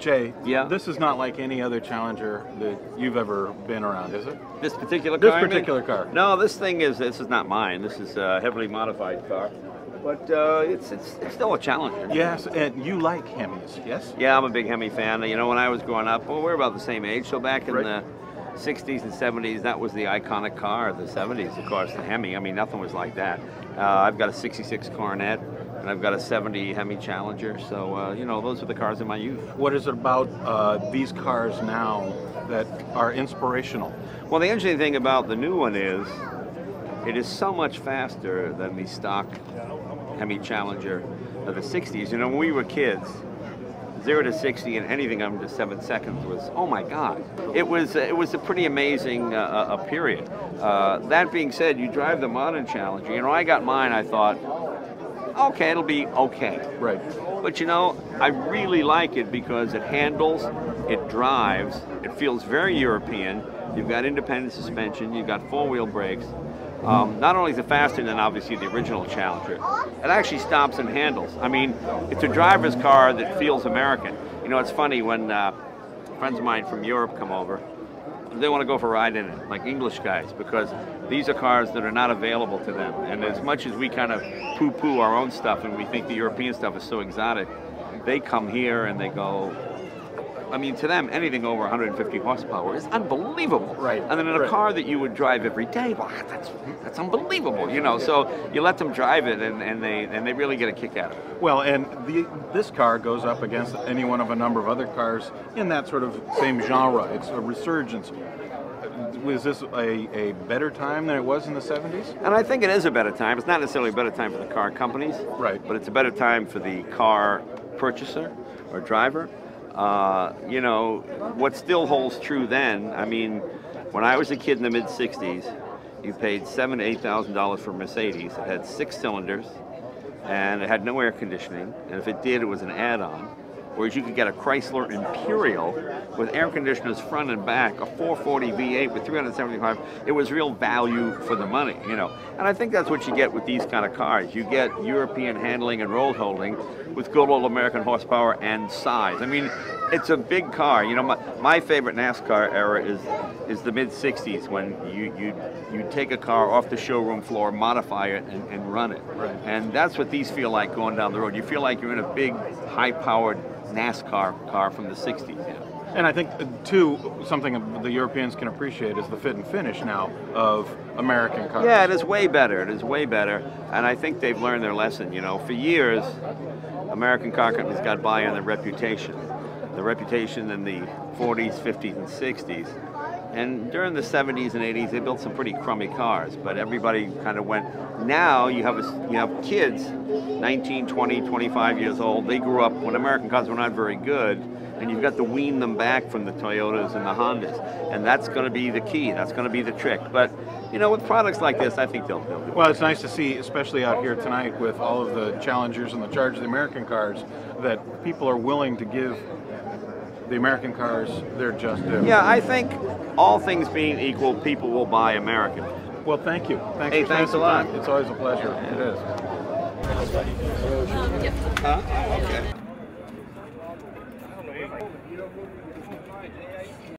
Jay, Yeah. This is not like any other Challenger that you've ever been around, is it? This particular car? This particular car. No, this is not mine. This is a heavily modified car. But it's still a Challenger. Yes, and you like Hemis, yes? Yeah, I'm a big Hemi fan. You know, when I was growing up, well, we're about the same age. So back in the 60s and 70s, that was the iconic car. The 70s, of course, the Hemi. I mean, nothing was like that. I've got a 66 Coronet, and I've got a 70 Hemi Challenger. So, you know, those are the cars of my youth. What is it about these cars now that are inspirational? Well, the interesting thing about the new one is it is so much faster than the stock Hemi Challenger of the 60s. You know, when we were kids, 0 to 60 and anything under 7 seconds was, oh my God. It was a pretty amazing a period. That being said, you drive the modern Challenger. You know, I got mine, I thought, okay, it'll be okay. Right. But you know, I really like it because it handles, it drives, it feels very European. You've got independent suspension, you've got four-wheel brakes. Not only is it faster than obviously the original Challenger, it actually stops and handles. I mean, it's a driver's car that feels American. You know, it's funny when friends of mine from Europe come over, they want to go for a ride in it, like English guys, because these are cars that are not available to them. And as much as we kind of poo-poo our own stuff and we think the European stuff is so exotic, they come here and they go, I mean, to them, anything over 150 horsepower is unbelievable. Right. And then in a car that you would drive every day, well, that's unbelievable, you know. So you let them drive it, and they really get a kick out of it. Well, and this car goes up against any one of a number of other cars in that sort of same genre. It's a resurgence. Was this a better time than it was in the 70s? And I think it is a better time. It's not necessarily a better time for the car companies, right? But it's a better time for the car purchaser or driver. You know, what still holds true then, I mean, when I was a kid in the mid-60s, you paid $7,000 to $8,000 for a Mercedes. It had 6 cylinders, and it had no air conditioning, and if it did, it was an add-on. Whereas you could get a Chrysler Imperial with air conditioners front and back, a 440 V8 with 375. It was real value for the money, you know. And I think that's what you get with these kind of cars. You get European handling and road holding with good old American horsepower and size. I mean, it's a big car. You know, my favorite NASCAR era is the mid-60s when you take a car off the showroom floor, modify it, and run it. Right. And that's what these feel like going down the road. You feel like you're in a big, high-powered NASCAR car from the 60s. You know? And I think, too, something the Europeans can appreciate is the fit and finish now of American cars. Yeah, it is way better. It is way better. And I think they've learned their lesson. You know, for years, American car companies got by on their reputation. The reputation in the 40s, 50s, and 60s. And during the 70s and 80s, they built some pretty crummy cars, but everybody kind of went. Now you have kids, 19, 20, 25 years old. They grew up when American cars were not very good, and you've got to wean them back from the Toyotas and the Hondas. And that's going to be the key. That's going to be the trick. But, you know, with products like this, I think they'll do it. Well, it's nice to see, especially out here tonight with all of the Challengers and the Chargers, the American cars, that people are willing to give the American cars their just due. Yeah, I think all things being equal, people will buy American. Well, thank you. Thanks a lot. It's always a pleasure. It is. Okay.